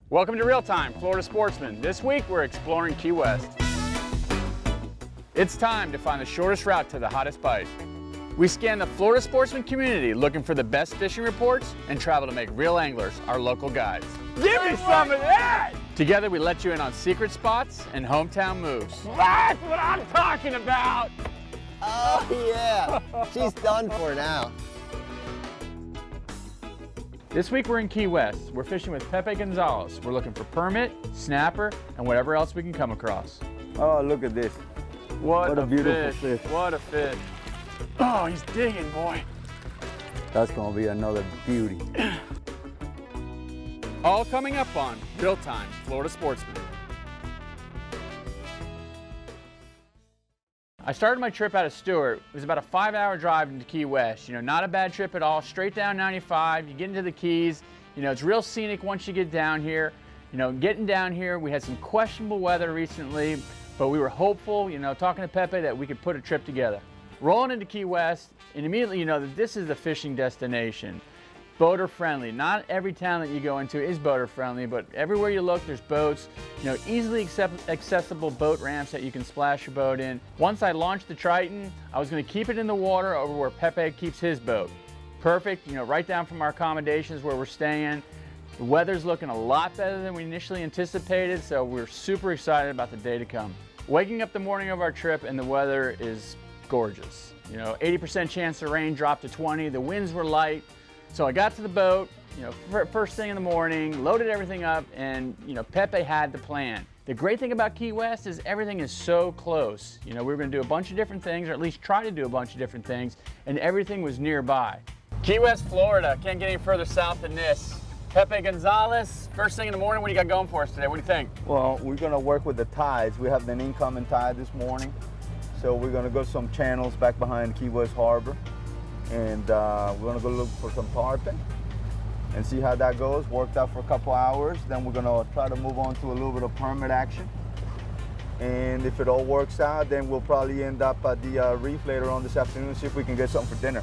Welcome to Real Time, Florida Sportsman. This week we're exploring Key West. It's time to find the shortest route to the hottest bite. We scan the Florida Sportsman community looking for the best fishing reports and travel to make real anglers our local guides. Give me some of that! Together we let you in on secret spots and hometown moves. That's what I'm talking about! Oh yeah, she's done for now. This week we're in Key West. We're fishing with Pepe Gonzalez. We're looking for permit, snapper, and whatever else we can come across. Oh, look at this. What a beautiful fish. What a fish. Oh, he's digging, boy. That's gonna be another beauty. All coming up on Real Time, Florida Sportsman. I started my trip out of Stewart. It was about a 5-hour drive into Key West. You know, not a bad trip at all. Straight down 95, you get into the Keys. You know, it's real scenic once you get down here. You know, getting down here, we had some questionable weather recently, but we were hopeful, you know, talking to Pepe, that we could put a trip together. Rolling into Key West, and immediately you know that this is the fishing destination. Boater friendly. Not every town that you go into is boater friendly, but everywhere you look there's boats, you know, easily accessible boat ramps that you can splash your boat in. Once I launched the Triton, I was going to keep it in the water over where Pepe keeps his boat. Perfect, you know, right down from our accommodations where we're staying. The weather's looking a lot better than we initially anticipated, so we're super excited about the day to come. Waking up the morning of our trip and the weather is gorgeous. You know, 80% chance of rain dropped to 20, the winds were light. So I got to the boat, you know, first thing in the morning, loaded everything up, and, you know, Pepe had the plan. The great thing about Key West is everything is so close. You know, we were going to do a bunch of different things, or at least try to do a bunch of different things, and everything was nearby. Key West, Florida. Can't get any further south than this. Pepe Gonzalez, first thing in the morning, what do you got going for us today? What do you think? Well, we're gonna work with the tides. We have an incoming tide this morning. So we're gonna go some channels back behind Key West Harbor. And we're gonna go look for some tarpon and see how that goes. Worked out for a couple hours. Then we're gonna try to move on to a little bit of permit action. And if it all works out, then we'll probably end up at the reef later on this afternoon, see if we can get something for dinner.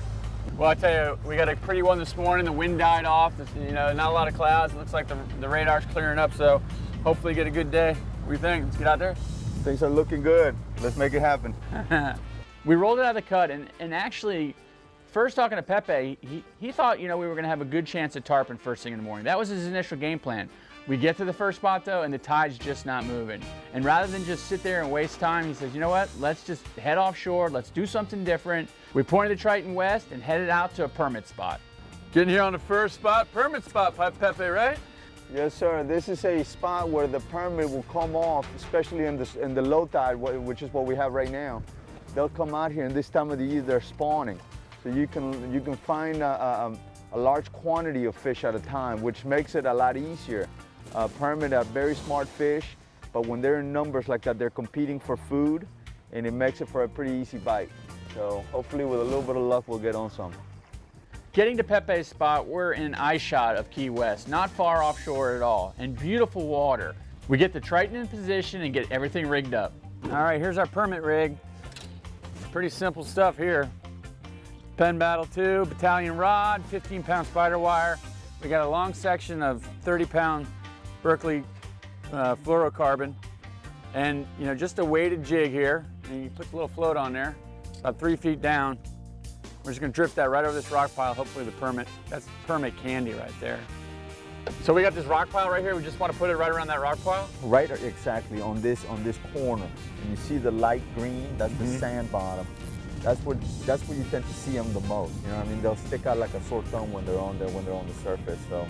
Well, I tell you, we got a pretty one this morning. The wind died off. You know, not a lot of clouds. It looks like the radar's clearing up, so hopefully get a good day. What do you think? Let's get out there. Things are looking good. Let's make it happen. We rolled it out of the cut, and actually, first talking to Pepe, he thought, you know, we were going to have a good chance at tarpon first thing in the morning. That was his initial game plan. We get to the first spot though, and the tide's just not moving. And rather than just sit there and waste time, he says, you know what, let's just head offshore, let's do something different. We pointed the Triton west and headed out to a permit spot. Getting here on the first spot, permit spot, Pepe, right? Yes, sir. This is a spot where the permit will come off, especially in the low tide, which is what we have right now. They'll come out here, and this time of the year they're spawning. So you can find a large quantity of fish at a time, which makes it a lot easier. Permit are very smart fish, but when they're in numbers like that, they're competing for food, and it makes it for a pretty easy bite. So hopefully with a little bit of luck, we'll get on some. Getting to Pepe's spot, we're in eye shot of Key West, not far offshore at all, and beautiful water. We get the Triton in position and get everything rigged up. All right, here's our permit rig. Pretty simple stuff here. Pen Battle 2, battalion rod, 15-pound spider wire. We got a long section of 30-pound Berkeley fluorocarbon, and you know, just a weighted jig here. And you put the little float on there, about 3 feet down. We're just gonna drift that right over this rock pile. Hopefully the permit, that's permit candy right there. So we got this rock pile right here. We just want to put it right around that rock pile. Right, exactly on this corner. And you see the light green? That's the sand bottom. That's where you tend to see them the most. You know what I mean? They'll stick out like a sore thumb when they're on there, when they're on the surface. So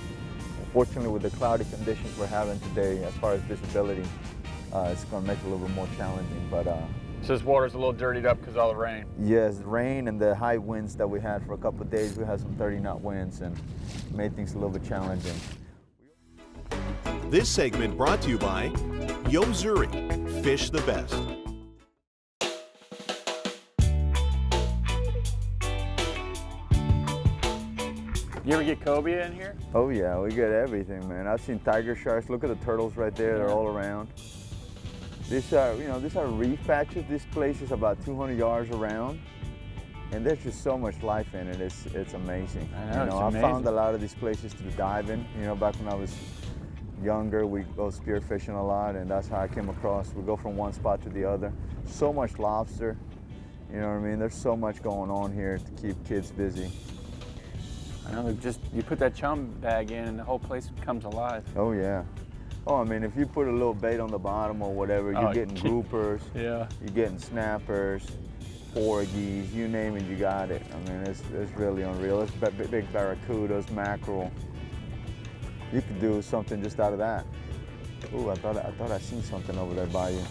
unfortunately, with the cloudy conditions we're having today, as far as visibility, it's going to make it a little bit more challenging. But so this water's a little dirtied up because of all the rain. yes, rain and the high winds that we had for a couple of days. We had some 30-knot winds and made things a little bit challenging. This segment brought to you by Yacoubian, fish the best. You ever get cobia in here? Oh yeah, we get everything, man. I've seen tiger sharks. Look at the turtles right there. They're all around. These are reef patches. This place is about 200 yards around, and there's just so much life in it. It's amazing. I know, it's amazing. I found a lot of these places through diving. You know, back when I was younger, we go spearfishing a lot, and that's how I came across. We go from one spot to the other. So much lobster, you know what I mean? There's so much going on here to keep kids busy. I know, just you put that chum bag in and the whole place comes alive. Oh yeah. Oh, I mean, if you put a little bait on the bottom or whatever, you're getting groupers, yeah, you're getting snappers, porgies, you name it, you got it. I mean, it's really unreal. It's big barracudas, mackerel. You could do something just out of that. Ooh, I thought I seen something over there by you.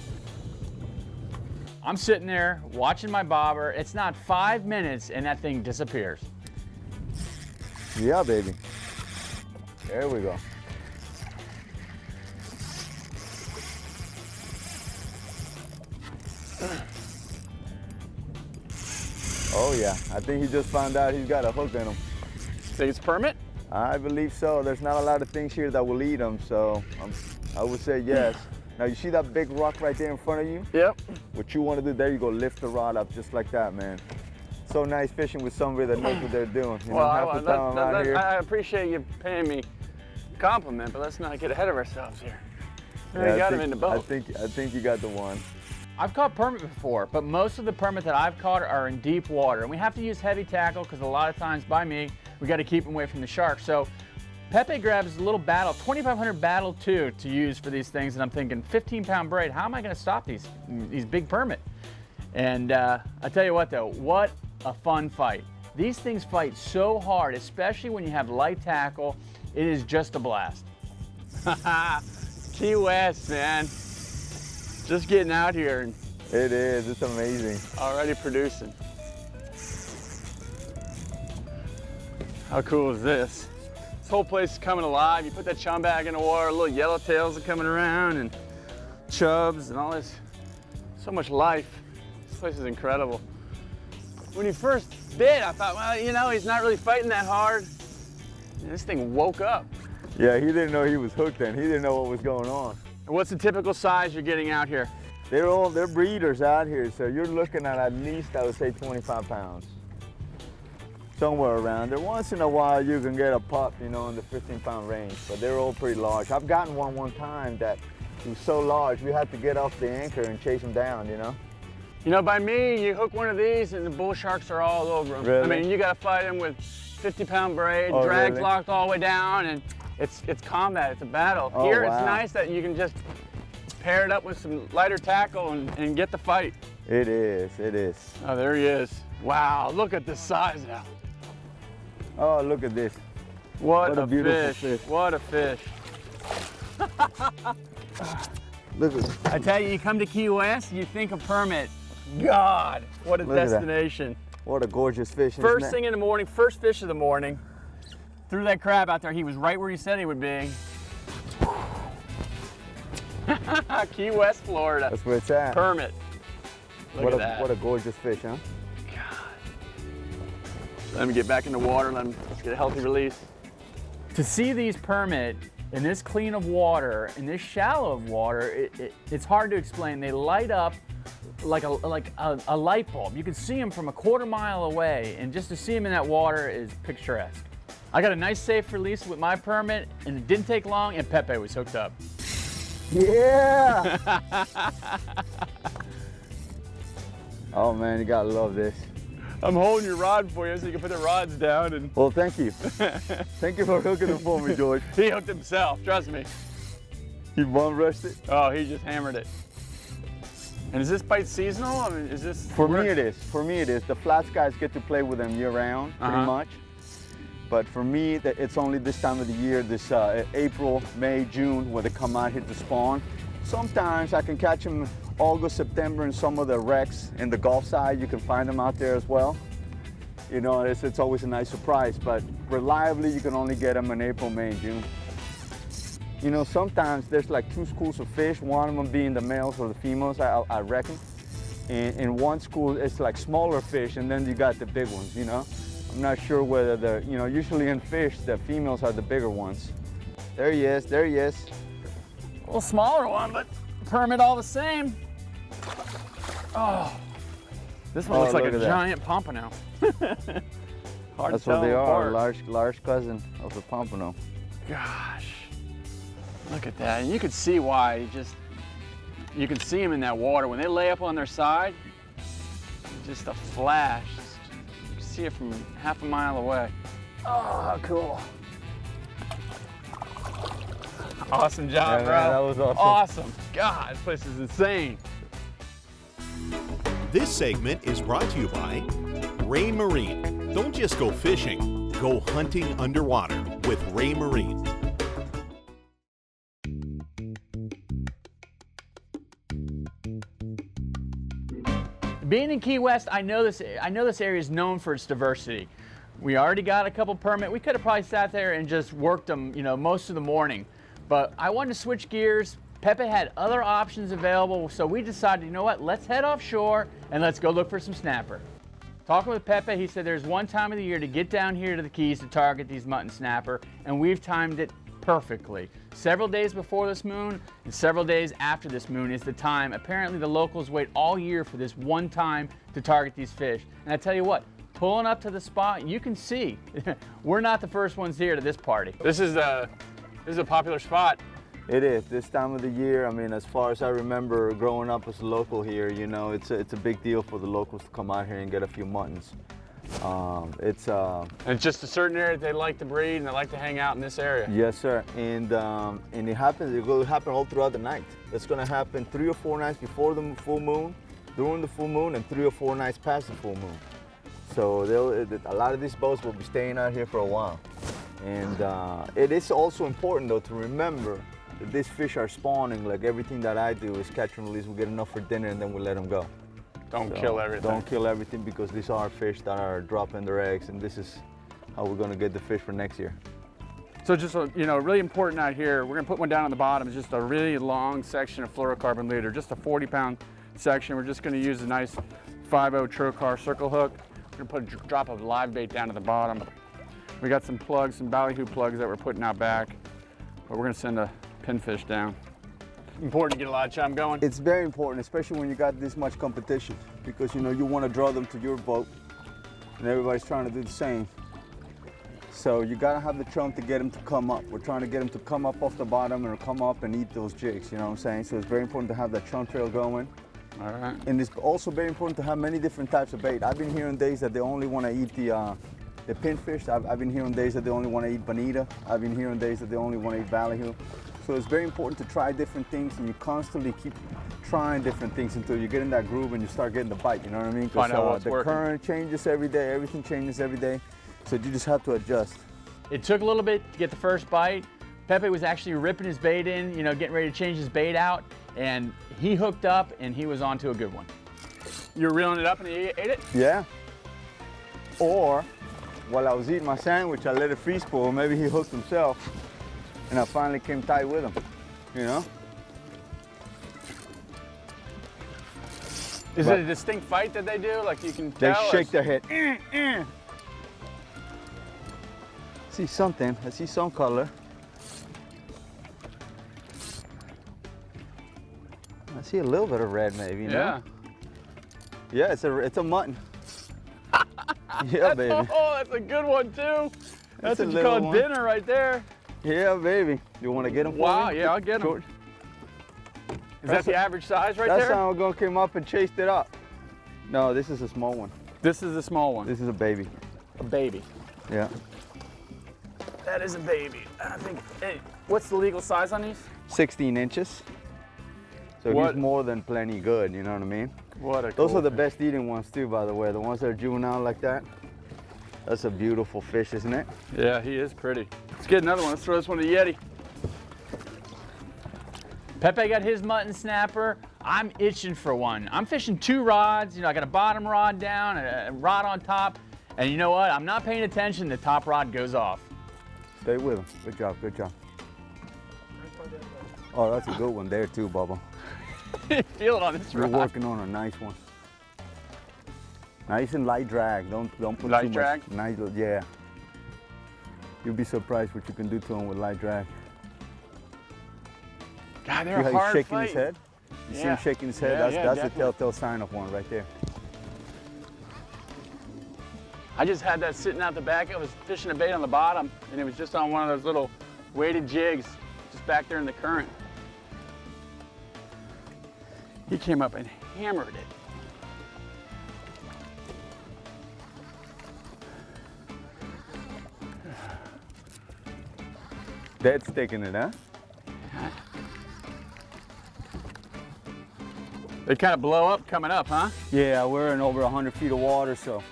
I'm sitting there watching my bobber. It's not 5 minutes and that thing disappears. Yeah, baby. There we go. Oh yeah, I think he just found out he's got a hook in him. Think it's permit? I believe so. There's not a lot of things here that will eat them, so I would say yes. Now you see that big rock right there in front of you? Yep. What you want to do, there you go, lift the rod up just like that, man. So nice fishing with somebody that knows what they're doing. You know, half the time I'm out here. I appreciate you paying me a compliment, but let's not get ahead of ourselves here. Yeah, We got him in the boat. I think you got the one. I've caught permit before, but most of the permit that I've caught are in deep water. And we have to use heavy tackle because a lot of times by me, we got to keep them away from the sharks. So Pepe grabs a little battle, 2,500 battle 2 to use for these things. And I'm thinking 15-pound braid, how am I going to stop these big permit? And I tell you what though, what a fun fight. These things fight so hard, especially when you have light tackle. It is just a blast. Key West, man. Just getting out here and It is, it's amazing. already producing. How cool is this? This whole place is coming alive. You put that chum bag in the water, little yellowtails are coming around and chubs and all this. So much life. This place is incredible. When he first bit, I thought, well, you know, he's not really fighting that hard. And this thing woke up. Yeah, he didn't know he was hooked then. He didn't know what was going on. And what's the typical size you're getting out here? They're breeders out here, so you're looking at least, I would say, 25 pounds. Somewhere around there. Once in a while, you can get a pup, you know, in the 15-pound range, but they're all pretty large. I've gotten one time that he was so large, we had to get off the anchor and chase him down, you know? You know, by me, you hook one of these and the bull sharks are all over them. Really? I mean, you got to fight them with 50-pound braid, Oh, drags really? locked all the way down, and it's combat, it's a battle. Oh, Here, wow. it's nice that you can just pair it up with some lighter tackle and get the fight. It is, it is. Oh, there he is. Wow, look at the size now. Oh, look at this. What a a beautiful fish. fish. What a fish. Look at I tell you, you come to Key West, you think of permit. God, what a Look at that. destination. what a gorgeous fish. First thing in the morning, first fish of the morning. Threw that crab out there. He was right where he said he would be. Key West, Florida. That's where it's at. Permit. Look at that. What a gorgeous fish, huh? Let me get back in the water. Let's get a healthy release. To see these permit in this clean of water, in this shallow of water, it's hard to explain. They light up like a light bulb. You can see them from a quarter mile away, and just to see them in that water is picturesque. I got a nice safe release with my permit, and it didn't take long, and Pepe was hooked up. Yeah! Oh man, you gotta love this. I'm holding your rod for you so you can put the rods down. And Well, thank you. Thank you for hooking it for me, George. he hooked himself, trust me. You bum rushed it? Oh, he just hammered it. And is this bite seasonal? I mean, is this? For me it is. For me it is. The flats guys get to play with them year round, pretty much. But for me, it's only this time of the year, this April, May, June, where they come out here to spawn. Sometimes I can catch them August, September in some of the wrecks in the Gulf side. You can find them out there as well. You know, it's always a nice surprise, but reliably you can only get them in April, May, June. You know, sometimes there's like two schools of fish, one of them being the males or the females, I reckon. In one school, it's like smaller fish, and then you got the big ones, you know? I'm not sure whether usually in fish, the females are the bigger ones. There he is, there he is. A little smaller one, but permit all the same. Oh, this one looks like a giant pompano. Hard That's to tell what they them are, apart. large cousin of the pompano. Gosh. Look at that. And you can see why. You can see them in that water. When they lay up on their side, just a flash. You can see it from half a mile away. Oh, cool. Awesome job, Yeah, bro. man, that was awesome. Awesome. God, this place is insane. This segment is brought to you by Ray Marine. Don't just go fishing, go hunting underwater with Ray Marine. Being in Key West, I know this area is known for its diversity. We already got a couple permit. We could have probably sat there and just worked them, most of the morning. But I wanted to switch gears. Pepe had other options available, so we decided, you know what, let's head offshore and let's go look for some snapper. Talking with Pepe, he said there's one time of the year to get down here to the Keys to target these mutton snapper, and we've timed it perfectly. Several days before this moon and several days after this moon is the time. Apparently the locals wait all year for this one time to target these fish. And I tell you what, pulling up to the spot, you can see we're not the first ones here to this party. This is a popular spot. It is, this time of the year. I mean, as far as I remember growing up as a local here, it's a big deal for the locals to come out here and get a few muttons. It's just a certain area that they like to breed and they like to hang out in this area. Yes, sir. And it will happen all throughout the night. It's going to happen 3 or 4 nights before the full moon, during the full moon, and 3 or 4 nights past the full moon. So a lot of these boats will be staying out here for a while. And it is also important, though, to remember that these fish are spawning. Like everything that I do is catch and release. We get enough for dinner and then we let them go. Don't kill everything. Don't kill everything, because these are fish that are dropping their eggs, and this is how we're going to get the fish for next year. So just, really important out here, we're going to put one down on the bottom. It's just a really long section of fluorocarbon leader, just a 40-pound section. We're just going to use a nice 5/0 trocar circle hook. We're going to drop a live bait down to the bottom. We got some plugs, some ballyhoo plugs that we're putting out back, but we're going to send a pinfish down. Important to get a lot of chum going. It's very important, especially when you got this much competition, because you want to draw them to your boat, and everybody's trying to do the same. So you got to have the chum to get them to come up. We're trying to get them to come up off the bottom and come up and eat those jigs, you know what I'm saying? So it's very important to have that chum trail going. All right. And it's also very important to have many different types of bait. I've been hearing days that they only want to eat the pinfish. I've been hearing days that they only want to eat bonita. I've been hearing days that they only want to eat ballyhoo. So it's very important to try different things, and you constantly keep trying different things until you get in that groove and you start getting the bite, you know what I mean? Because the current changes every day, everything changes every day, so you just have to adjust. It took a little bit to get the first bite. Pepe was actually ripping his bait in, getting ready to change his bait out, and he hooked up and he was onto a good one. You were reeling it up and he ate it? Yeah. Or, while I was eating my sandwich, I let it free spool, maybe he hooked himself. And I finally came tight with them, Is it a distinct fight that they do? Like you can tell? They shake their head. See something, I see some color. I see a little bit of red maybe, Yeah. Yeah, it's a mutton. Yeah, baby. Oh, that's a good one too. That's a what you call little one. dinner right there. Yeah, baby. You want to get them for Wow, me? yeah, I'll get them. George? Is that the average size right That's there? how I'm going to came up and chased it up. No, this is a small one. This is a small one. This is a baby. A baby. Yeah. That is a baby. I think, hey, what's the legal size on these? 16 inches. So What? he's more than plenty good, you know what I mean? What a Those cool are the fish. best eating ones too, by the way. The ones that are juvenile like that. That's a beautiful fish, isn't it? Yeah, he is pretty. Let's get another one. Let's throw this one to Yeti. Pepe got his mutton snapper. I'm itching for one. I'm fishing 2 rods. I got a bottom rod down, a rod on top. And you know what? I'm not paying attention. The top rod goes off. Stay with him. Good job, good job. Oh, that's a good one there too, Bubba. Feel it on this You're rod. working on a nice one. Nice and light drag. Don't put Light too much. drag? Nice, yeah. You'll be surprised what you can do to him with light drag. God, they're See how a he's hard shaking fight. his head? You see Yeah. him shaking his head? Yeah, That's yeah, the definitely. telltale sign of one right there. I just had that sitting out the back. I was fishing a bait on the bottom, and it was just on one of those little weighted jigs. Just back there in the current. He came up and hammered it. Dead sticking it, huh? They kind of blow up coming up, huh? Yeah, we're in over 100 feet of water, so.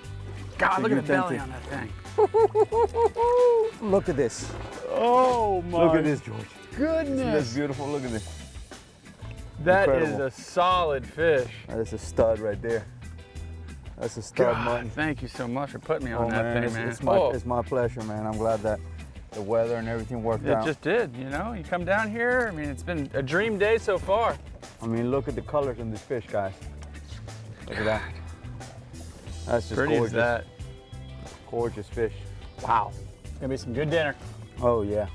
God, look at the belly tempting. on that thing. Look at this. Oh my Look at this, George. goodness. That's beautiful. Look at this. That is Incredible. a solid fish. That's a stud right there. That's a stud God, mutton. thank you so much for putting me on that man, thing, man. it's my pleasure, man. I'm glad that the weather and everything worked It out. just did, you know? You come down here, I mean, it's been a dream day so far. I mean, look at the colors in this fish, guys. Look at that. That's just Pretty gorgeous. as that. Gorgeous fish. Wow. It's gonna be some good dinner. Oh, yeah.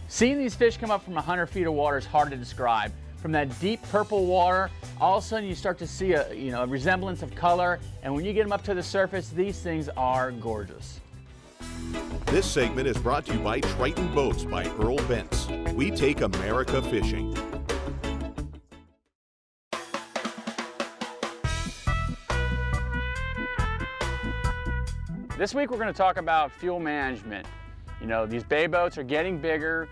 Seeing these fish come up from 100 feet of water is hard to describe. From that deep purple water, all of a sudden you start to see a resemblance of color, and when you get them up to the surface, these things are gorgeous. This segment is brought to you by Triton Boats by Earl Bentz. We take America fishing. This week we're going to talk about fuel management. You know, these bay boats are getting bigger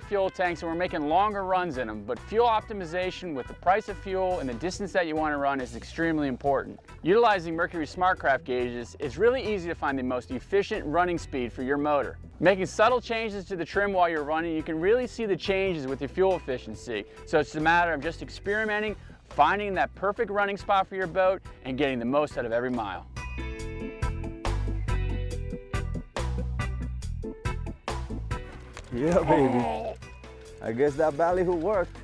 fuel tanks, and we're making longer runs in them, but fuel optimization with the price of fuel and the distance that you want to run is extremely important. Utilizing Mercury SmartCraft gauges, it's really easy to find the most efficient running speed for your motor. Making subtle changes to the trim while you're running, you can really see the changes with your fuel efficiency. So it's a matter of just experimenting, finding that perfect running spot for your boat, and getting the most out of every mile. Yeah, baby. I guess that ballyhoo worked.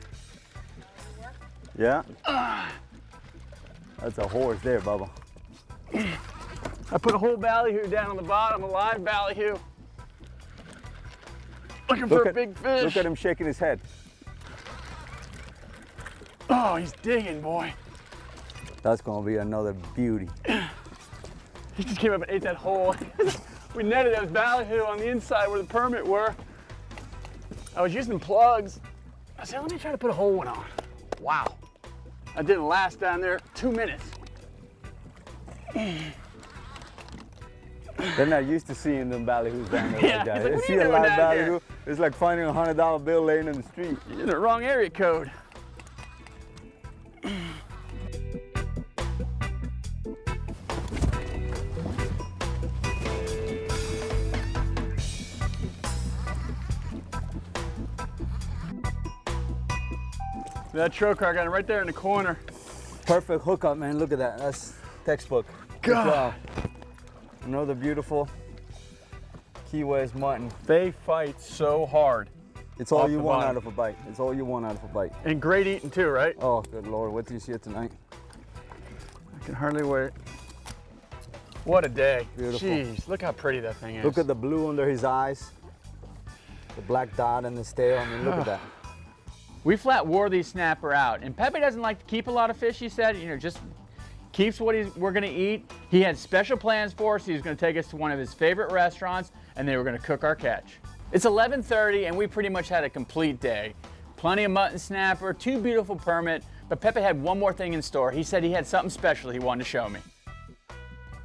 Yeah. That's a horse there, Bubba. I put a whole ballyhoo down on the bottom, a live ballyhoo. Looking for a big fish. Look at him shaking his head. Oh, he's digging, boy. That's gonna be another beauty. He just came up and ate that hole. We netted those ballyhoo on the inside where the permit were. I was using plugs. I said, let me try to put a whole one on. Wow. That didn't last down there 2 minutes. They're not used to seeing them ballyhoos down there. Yeah, like that. he's like, They "What are see you a doing live down here?" ballyhoo. It's like finding a $100 bill laying in the street. You're in the wrong area code. That troll car got him right there in the corner. Perfect hookup, man. Look at that. That's textbook. Good God. job. Another beautiful Key West mutton. They fight so hard. It's all Off you the want bottom. out of a bite. It's all you want out of a bite. And great eating too, right? Oh, good Lord. What do you see it tonight? I can hardly wait. What a day. Beautiful. Jeez, look how pretty that thing is. Look at the blue under his eyes. The black dot in his tail. I mean, look at that. We flat wore these snapper out, and Pepe doesn't like to keep a lot of fish, he said, just keeps what we're gonna eat. He had special plans for us. He was gonna take us to one of his favorite restaurants, and they were gonna cook our catch. It's 11:30, and we pretty much had a complete day. Plenty of mutton snapper, 2 beautiful permit, but Pepe had one more thing in store. He said he had something special he wanted to show me.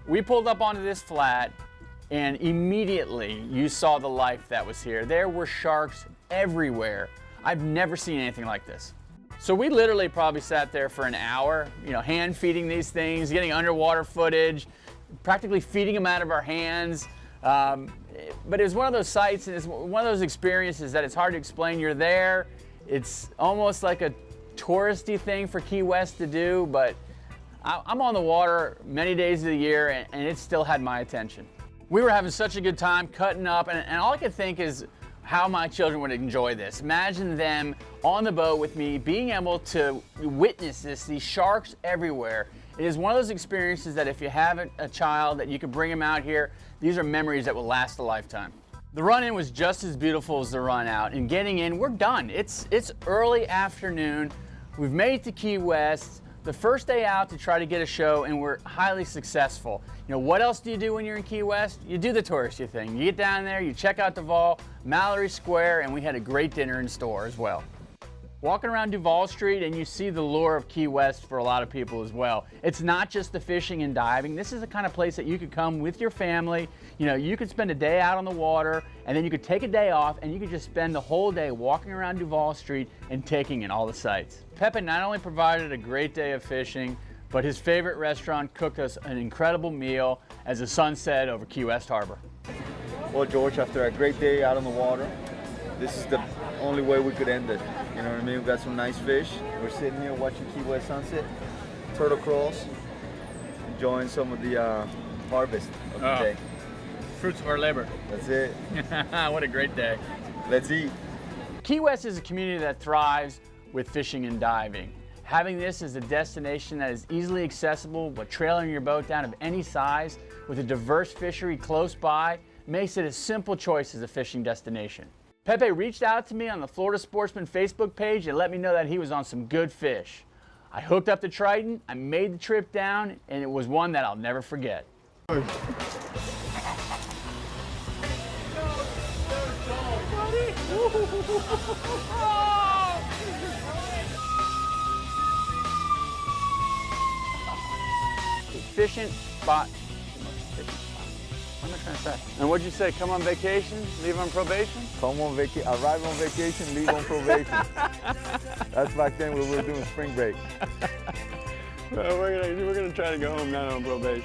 We pulled up onto this flat, and immediately you saw the life that was here. There were sharks everywhere. I've never seen anything like this. So we literally probably sat there for an hour, hand feeding these things, getting underwater footage, practically feeding them out of our hands. But it was one of those sights and it's one of those experiences that it's hard to explain. You're there, it's almost like a touristy thing for Key West to do, but I'm on the water many days of the year and it still had my attention. We were having such a good time cutting up and all I could think is, how my children would enjoy this. Imagine them on the boat with me, being able to witness this, these sharks everywhere. It is one of those experiences that if you have a child that you can bring them out here, these are memories that will last a lifetime. The run-in was just as beautiful as the run-out, and getting in, we're done. It's early afternoon. We've made it to Key West. the first day out to try to get a show, and we're highly successful. You know, what else do you do when you're in Key West? You do the touristy thing. You get down there, you check out Duval, Mallory Square, and we had a great dinner in store as well. Walking around Duval Street and you see the lure of Key West for a lot of people as well. It's not just the fishing and diving. This is the kind of place that you could come with your family. You know, you could spend a day out on the water and then you could take a day off and you could just spend the whole day walking around Duval Street and taking in all the sights. Pepe not only provided a great day of fishing, but his favorite restaurant cooked us an incredible meal as the sun set over Key West Harbor. Well, George, after a great day out on the water, this is the only way we could end it. You know what I mean? We've got some nice fish. We're sitting here watching Key West sunset, turtle crawls, enjoying some of the harvest of the day. Fruits of our labor. That's it. What a great day. Let's eat. Key West is a community that thrives with fishing and diving. Having this as a destination that is easily accessible, but trailing your boat down of any size with a diverse fishery close by makes it a simple choice as a fishing destination. Pepe reached out to me on the Florida Sportsman Facebook page and let me know that he was on some good fish. I hooked up the Triton, I made the trip down, and it was one that I'll never forget. Efficient spot. What am I trying to say? And what'd you say? Come on vacation, leave on probation? Come on vacation, arrive on vacation, leave on probation. That's back then when we were doing spring break. Well, we're gonna try to go home, not on probation.